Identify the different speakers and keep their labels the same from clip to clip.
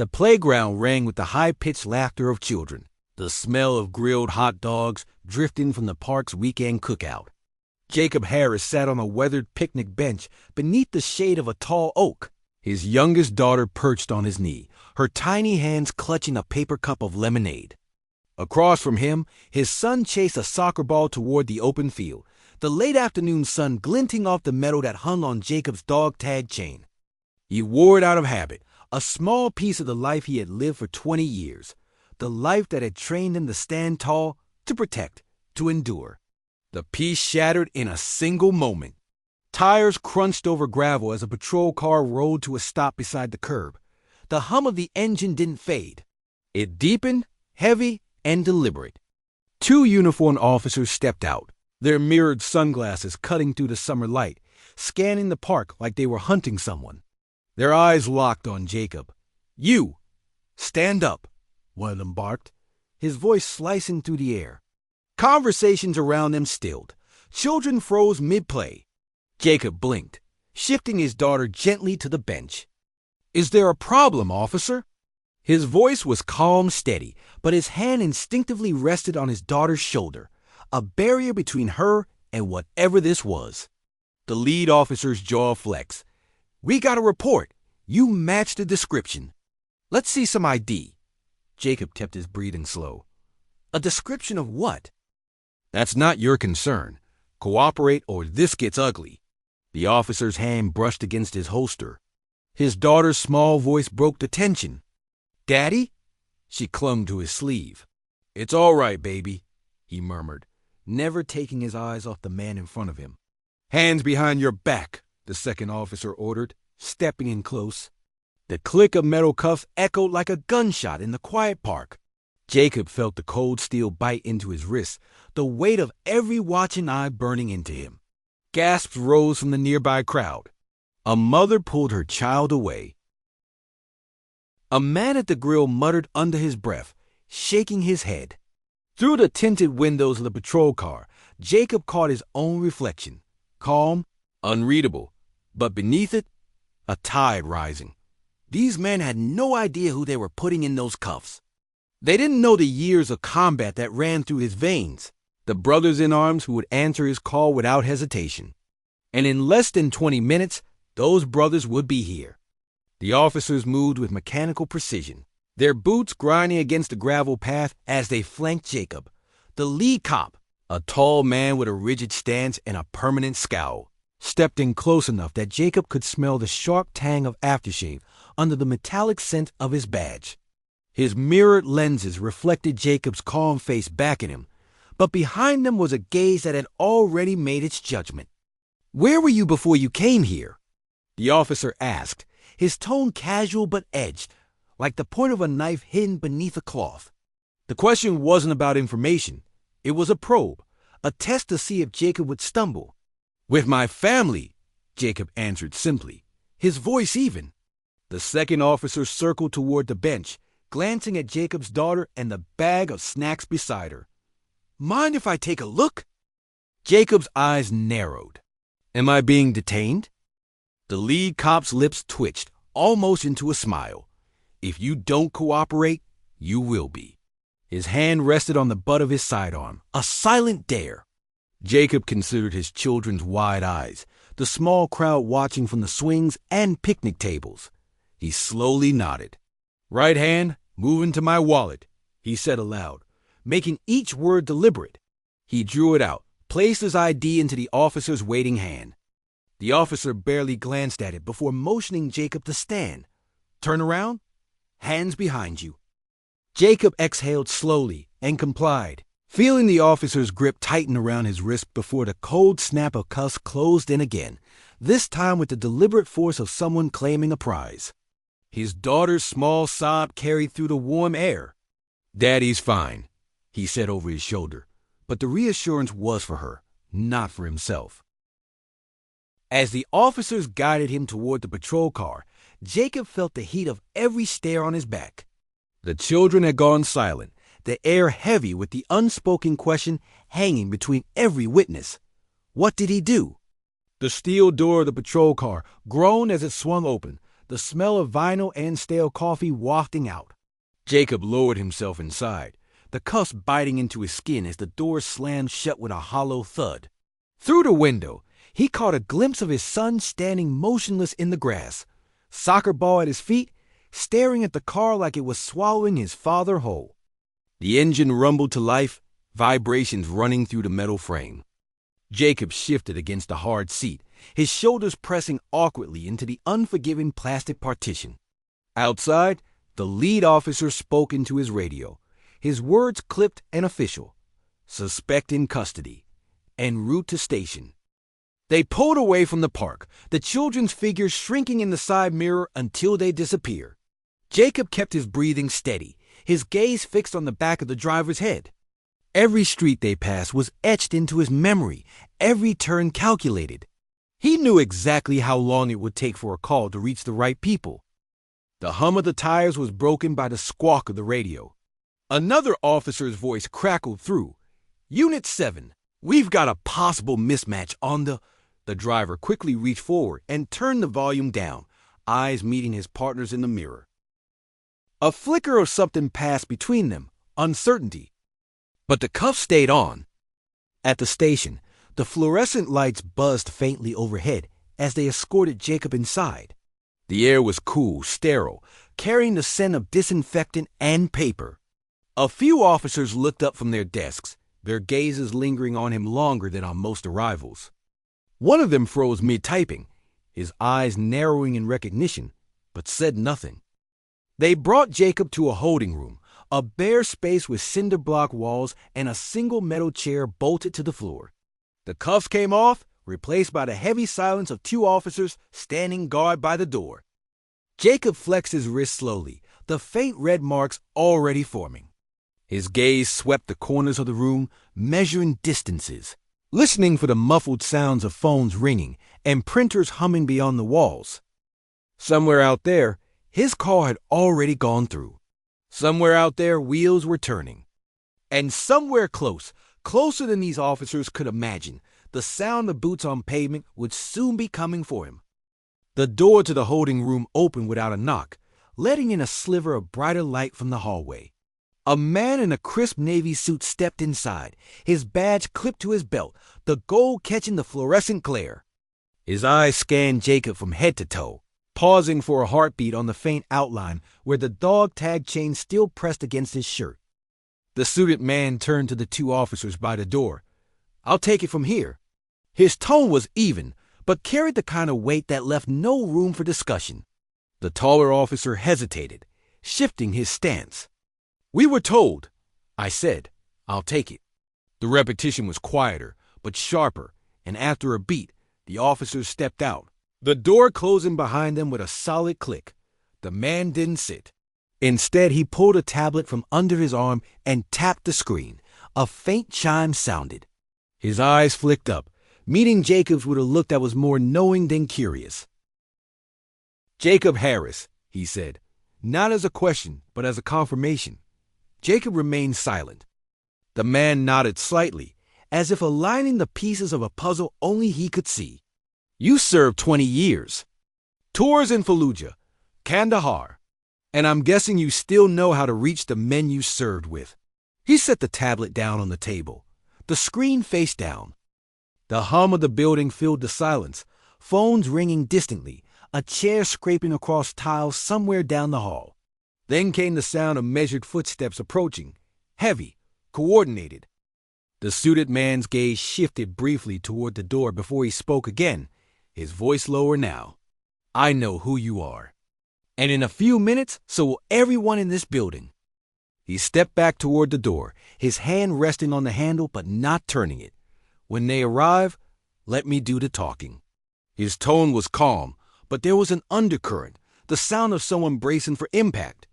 Speaker 1: The playground rang with the high-pitched laughter of children, the smell of grilled hot dogs drifting from the park's weekend cookout. Jacob Harris sat on a weathered picnic bench beneath the shade of a tall oak, his youngest daughter perched on his knee, her tiny hands clutching a paper cup of lemonade. Across from him, his son chased a soccer ball toward the open field, the late afternoon sun glinting off the metal that hung on Jacob's dog tag chain. He wore it out of habit, a small piece of the life he had lived for 20 years, the life that had trained him to stand tall, to protect, to endure. The piece shattered in a single moment. Tires crunched over gravel as a patrol car rolled to a stop beside the curb. The hum of the engine didn't fade. It deepened, heavy and deliberate. 2 uniformed officers stepped out, their mirrored sunglasses cutting through the summer light, scanning the park like they were hunting someone. Their eyes locked on Jacob. "You! Stand up!" one of them barked, his voice slicing through the air. Conversations around them stilled. Children froze mid-play. Jacob blinked, shifting his daughter gently to the bench. "Is there a problem, officer?" His voice was calm, steady, but his hand instinctively rested on his daughter's shoulder, a barrier between her and whatever this was. The lead officer's jaw flexed. "We got a report. You match the description. Let's see some ID." Jacob kept his breathing slow. "A description of what?" "That's not your concern. Cooperate or this gets ugly." The officer's hand brushed against his holster. His daughter's small voice broke the tension. "Daddy?" She clung to his sleeve. "It's all right, baby," he murmured, never taking his eyes off the man in front of him. "Hands behind your back," the second officer ordered, stepping in close. The click of metal cuffs echoed like a gunshot in the quiet park. Jacob felt the cold steel bite into his wrist, the weight of every watching eye burning into him. Gasps rose from the nearby crowd. A mother pulled her child away. A man at the grill muttered under his breath, shaking his head. Through the tinted windows of the patrol car, Jacob caught his own reflection, calm, unreadable, but beneath it, a tide rising. These men had no idea who they were putting in those cuffs. They didn't know the years of combat that ran through his veins, the brothers in arms who would answer his call without hesitation. And in less than 20 minutes, those brothers would be here. The officers moved with mechanical precision, their boots grinding against the gravel path as they flanked Jacob. The lead cop, a tall man with a rigid stance and a permanent scowl, stepped in close enough that Jacob could smell the sharp tang of aftershave under the metallic scent of his badge. His mirrored lenses reflected Jacob's calm face back at him, but behind them was a gaze that had already made its judgment. "Where were you before you came here?" the officer asked, his tone casual but edged, like the point of a knife hidden beneath a cloth. The question wasn't about information. It was a probe, a test to see if Jacob would stumble. "With my family," Jacob answered simply, his voice even. The second officer circled toward the bench, glancing at Jacob's daughter and the bag of snacks beside her. "Mind if I take a look?" Jacob's eyes narrowed. "Am I being detained?" The lead cop's lips twitched, almost into a smile. "If you don't cooperate, you will be." His hand rested on the butt of his sidearm, a silent dare. Jacob considered his children's wide eyes, the small crowd watching from the swings and picnic tables. He slowly nodded. "Right hand, move into my wallet," he said aloud, making each word deliberate. He drew it out, placed his ID into the officer's waiting hand. The officer barely glanced at it before motioning Jacob to stand. "Turn around. Hands behind you." Jacob exhaled slowly and complied, feeling the officer's grip tighten around his wrist before the cold snap of cuffs closed in again, this time with the deliberate force of someone claiming a prize. His daughter's small sob carried through the warm air. "Daddy's fine," he said over his shoulder, but the reassurance was for her, not for himself. As the officers guided him toward the patrol car, Jacob felt the heat of every stare on his back. The children had gone silent, the air heavy with the unspoken question hanging between every witness. What did he do? The steel door of the patrol car groaned as it swung open, the smell of vinyl and stale coffee wafting out. Jacob lowered himself inside, the cuffs biting into his skin as the door slammed shut with a hollow thud. Through the window, he caught a glimpse of his son standing motionless in the grass, soccer ball at his feet, staring at the car like it was swallowing his father whole. The engine rumbled to life, vibrations running through the metal frame. Jacob shifted against the hard seat, his shoulders pressing awkwardly into the unforgiving plastic partition. Outside, the lead officer spoke into his radio, his words clipped and official. Suspect in custody. En route to station. They pulled away from the park, the children's figures shrinking in the side mirror until they disappeared. Jacob kept his breathing steady, his gaze fixed on the back of the driver's head. Every street they passed was etched into his memory, every turn calculated. He knew exactly how long it would take for a call to reach the right people. The hum of the tires was broken by the squawk of the radio. Another officer's voice crackled through. Unit 7, we've got a possible mismatch on the... The driver quickly reached forward and turned the volume down, eyes meeting his partner's in the mirror. A flicker of something passed between them, uncertainty. But the cuff stayed on. At the station, the fluorescent lights buzzed faintly overhead as they escorted Jacob inside. The air was cool, sterile, carrying the scent of disinfectant and paper. A few officers looked up from their desks, their gazes lingering on him longer than on most arrivals. One of them froze mid-typing, his eyes narrowing in recognition, but said nothing. They brought Jacob to a holding room, a bare space with cinder block walls and a single metal chair bolted to the floor. The cuffs came off, replaced by the heavy silence of two officers standing guard by the door. Jacob flexed his wrist slowly, the faint red marks already forming. His gaze swept the corners of the room, measuring distances, listening for the muffled sounds of phones ringing and printers humming beyond the walls. Somewhere out there, his call had already gone through. Somewhere out there, wheels were turning. And somewhere close, closer than these officers could imagine, the sound of boots on pavement would soon be coming for him. The door to the holding room opened without a knock, letting in a sliver of brighter light from the hallway. A man in a crisp navy suit stepped inside, his badge clipped to his belt, the gold catching the fluorescent glare. His eyes scanned Jacob from head to toe, pausing for a heartbeat on the faint outline where the dog tag chain still pressed against his shirt. The suited man turned to the two officers by the door. I'll take it from here. His tone was even, but carried the kind of weight that left no room for discussion. The taller officer hesitated, shifting his stance. We were told, I said, I'll take it. The repetition was quieter, but sharper, and after a beat, the officers stepped out, the door closing behind them with a solid click. The man didn't sit. Instead, he pulled a tablet from under his arm and tapped the screen. A faint chime sounded. His eyes flicked up, meeting Jacob's with a look that was more knowing than curious. Jacob Harris, he said, not as a question, but as a confirmation. Jacob remained silent. The man nodded slightly, as if aligning the pieces of a puzzle only he could see. You served 20 years. Tours in Fallujah, Kandahar, and I'm guessing you still know how to reach the men you served with. He set the tablet down on the table, the screen face down. The hum of the building filled the silence, phones ringing distantly, a chair scraping across tiles somewhere down the hall. Then came the sound of measured footsteps approaching, heavy, coordinated. The suited man's gaze shifted briefly toward the door before he spoke again, his voice lower now. I know who you are. And in a few minutes, so will everyone in this building. He stepped back toward the door, his hand resting on the handle but not turning it. When they arrive, let me do the talking. His tone was calm, but there was an undercurrent, the sound of someone bracing for impact.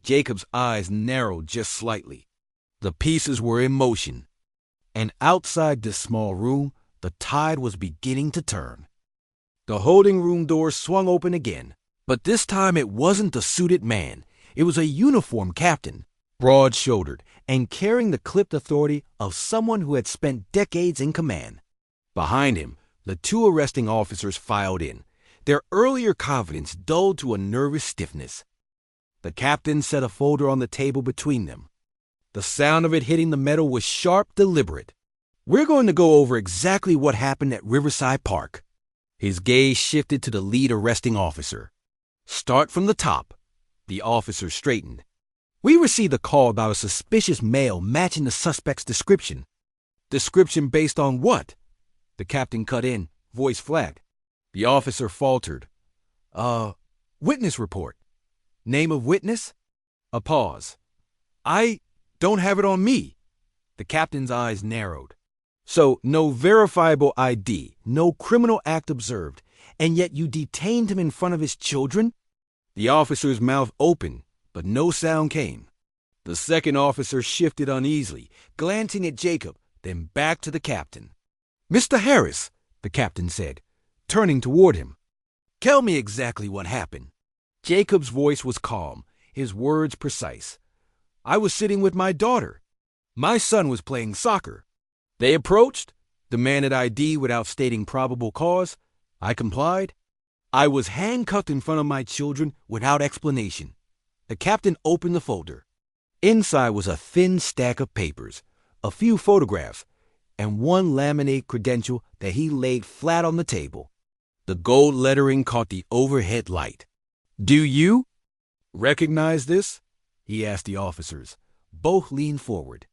Speaker 1: Jacob's eyes narrowed just slightly. The pieces were in motion. And outside this small room, the tide was beginning to turn. The holding room door swung open again, but this time it wasn't the suited man. It was a uniformed captain, broad-shouldered, and carrying the clipped authority of someone who had spent decades in command. Behind him, the two arresting officers filed in, their earlier confidence dulled to a nervous stiffness. The captain set a folder on the table between them. The sound of it hitting the metal was sharp, deliberate. "We're going to go over exactly what happened at Riverside Park." His gaze shifted to the lead arresting officer. "Start from the top." The officer straightened. "We received a call about a suspicious male matching the suspect's description." "Description based on what?" The captain cut in, voice flat. The officer faltered. Witness report." "Name of witness?" A pause. "I don't have it on me." The captain's eyes narrowed. "So, no verifiable ID, no criminal act observed, and yet you detained him in front of his children?" The officer's mouth opened, but no sound came. The second officer shifted uneasily, glancing at Jacob, then back to the captain. "Mr. Harris," the captain said, turning toward him, "tell me exactly what happened." Jacob's voice was calm, his words precise. "I was sitting with my daughter. My son was playing soccer. They approached, demanded ID without stating probable cause. I complied. I was handcuffed in front of my children without explanation." The captain opened the folder. Inside was a thin stack of papers, a few photographs, and one laminate credential that he laid flat on the table. The gold lettering caught the overhead light. "Do you recognize this?" he asked the officers. Both leaned forward.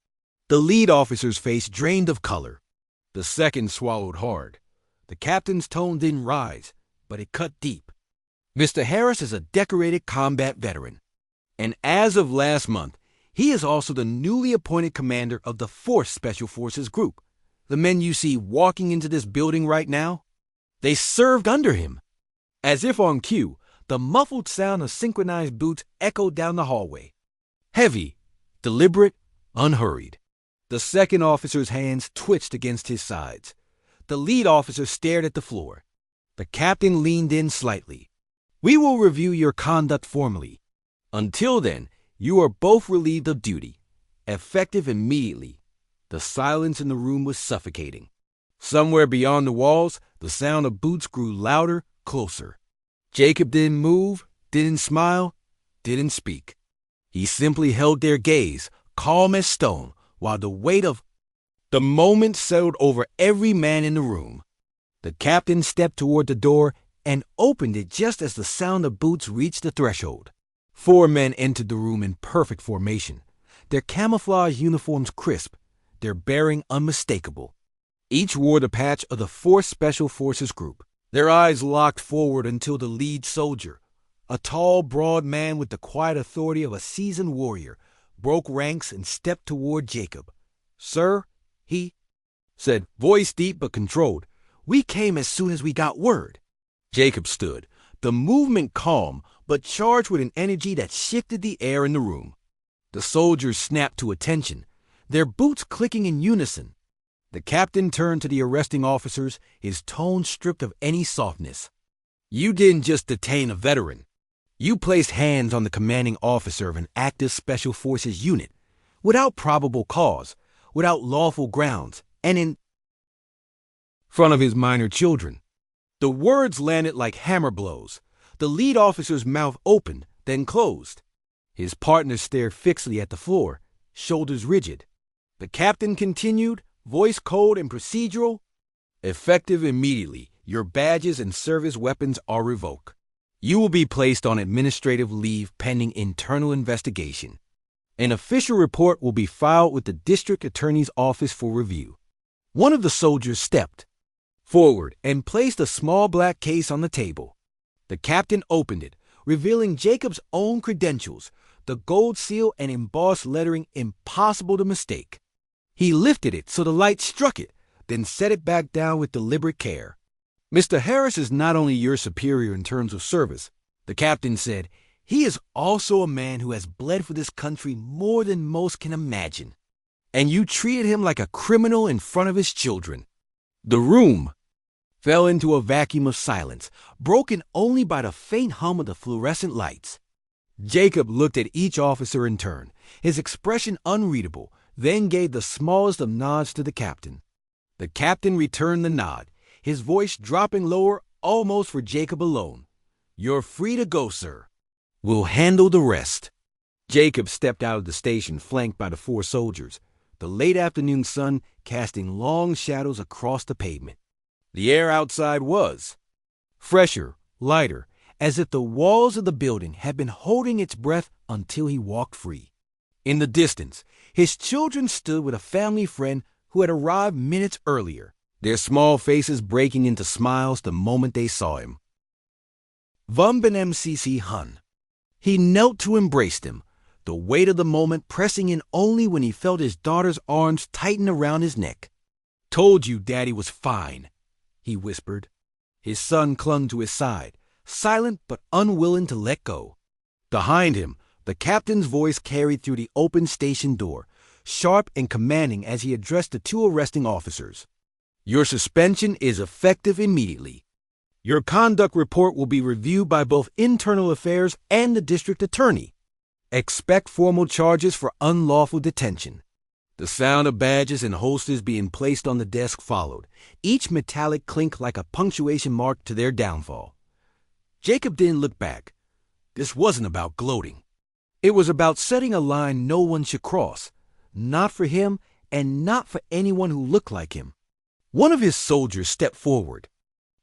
Speaker 1: The lead officer's face drained of color. The second swallowed hard. The captain's tone didn't rise, but it cut deep. "Mr. Harris is a decorated combat veteran, and as of last month, he is also the newly appointed commander of the 4th Special Forces Group. The men you see walking into this building right now, they served under him." As if on cue, the muffled sound of synchronized boots echoed down the hallway. Heavy, deliberate, unhurried. The second officer's hands twitched against his sides. The lead officer stared at the floor. The captain leaned in slightly. "We will review your conduct formally. Until then, you are both relieved of duty, effective immediately." The silence in the room was suffocating. Somewhere beyond the walls, the sound of boots grew louder, closer. Jacob didn't move, didn't smile, didn't speak. He simply held their gaze, calm as stone, while the weight of the moment settled over every man in the room. The captain stepped toward the door and opened it just as the sound of boots reached the threshold. 4 men entered the room in perfect formation, their camouflage uniforms crisp, their bearing unmistakable. Each wore the patch of the 4th Special Forces Group. Their eyes locked forward until the lead soldier, a tall, broad man with the quiet authority of a seasoned warrior, broke ranks and stepped toward Jacob. "Sir," he said, voice deep but controlled, "we came as soon as we got word." Jacob stood, the movement calm but charged with an energy that shifted the air in the room. The soldiers snapped to attention, their boots clicking in unison. The captain turned to the arresting officers, his tone stripped of any softness. "You didn't just detain a veteran. You placed hands on the commanding officer of an active Special Forces unit, without probable cause, without lawful grounds, and in front of his minor children." The words landed like hammer blows. The lead officer's mouth opened, then closed. His partner stared fixedly at the floor, shoulders rigid. The captain continued, voice cold and procedural, "Effective immediately, your badges and service weapons are revoked. You will be placed on administrative leave pending internal investigation. An official report will be filed with the district attorney's office for review." One of the soldiers stepped forward and placed a small black case on the table. The captain opened it, revealing Jacob's own credentials, the gold seal and embossed lettering impossible to mistake. He lifted it so the light struck it, then set it back down with deliberate care. "Mr. Harris is not only your superior in terms of service," the captain said, "he is also a man who has bled for this country more than most can imagine. And you treated him like a criminal in front of his children." The room fell into a vacuum of silence, broken only by the faint hum of the fluorescent lights. Jacob looked at each officer in turn, his expression unreadable, then gave the smallest of nods to the captain. The captain returned the nod, his voice dropping lower almost for Jacob alone. "You're free to go, sir. We'll handle the rest." Jacob stepped out of the station flanked by the 4 soldiers, the late afternoon sun casting long shadows across the pavement. The air outside was fresher, lighter, as if the walls of the building had been holding its breath until he walked free. In the distance, his children stood with a family friend who had arrived minutes earlier, their small faces breaking into smiles the moment they saw him. Vumben MCC Hun. He knelt to embrace them, the weight of the moment pressing in only when he felt his daughter's arms tighten around his neck. "Told you Daddy was fine," he whispered. His son clung to his side, silent but unwilling to let go. Behind him, the captain's voice carried through the open station door, sharp and commanding as he addressed the 2 arresting officers. "Your suspension is effective immediately. Your conduct report will be reviewed by both Internal Affairs and the district attorney. Expect formal charges for unlawful detention." The sound of badges and holsters being placed on the desk followed, each metallic clink like a punctuation mark to their downfall. Jacob didn't look back. This wasn't about gloating. It was about setting a line no one should cross, not for him and not for anyone who looked like him. One of his soldiers stepped forward.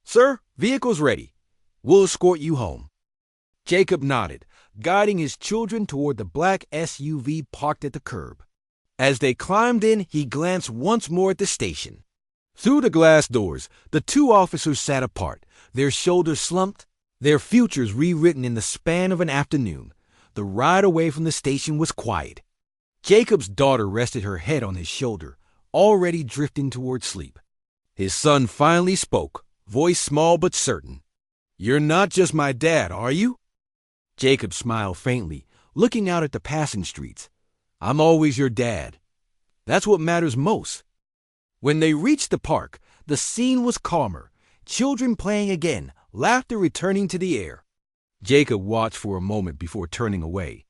Speaker 1: "Sir, vehicle's ready. We'll escort you home." Jacob nodded, guiding his children toward the black SUV parked at the curb. As they climbed in, he glanced once more at the station. Through the glass doors, the 2 officers sat apart, their shoulders slumped, their futures rewritten in the span of an afternoon. The ride away from the station was quiet. Jacob's daughter rested her head on his shoulder, already drifting toward sleep. His son finally spoke, voice small but certain. "You're not just my dad, are you?" Jacob smiled faintly, looking out at the passing streets. "I'm always your dad. That's what matters most." When they reached the park, the scene was calmer, children playing again, laughter returning to the air. Jacob watched for a moment before turning away.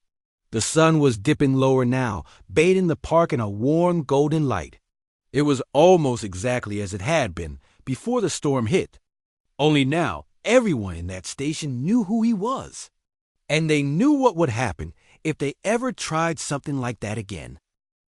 Speaker 1: The sun was dipping lower now, bathing the park in a warm golden light. It was almost exactly as it had been before the storm hit. Only now, everyone in that station knew who he was. And they knew what would happen if they ever tried something like that again.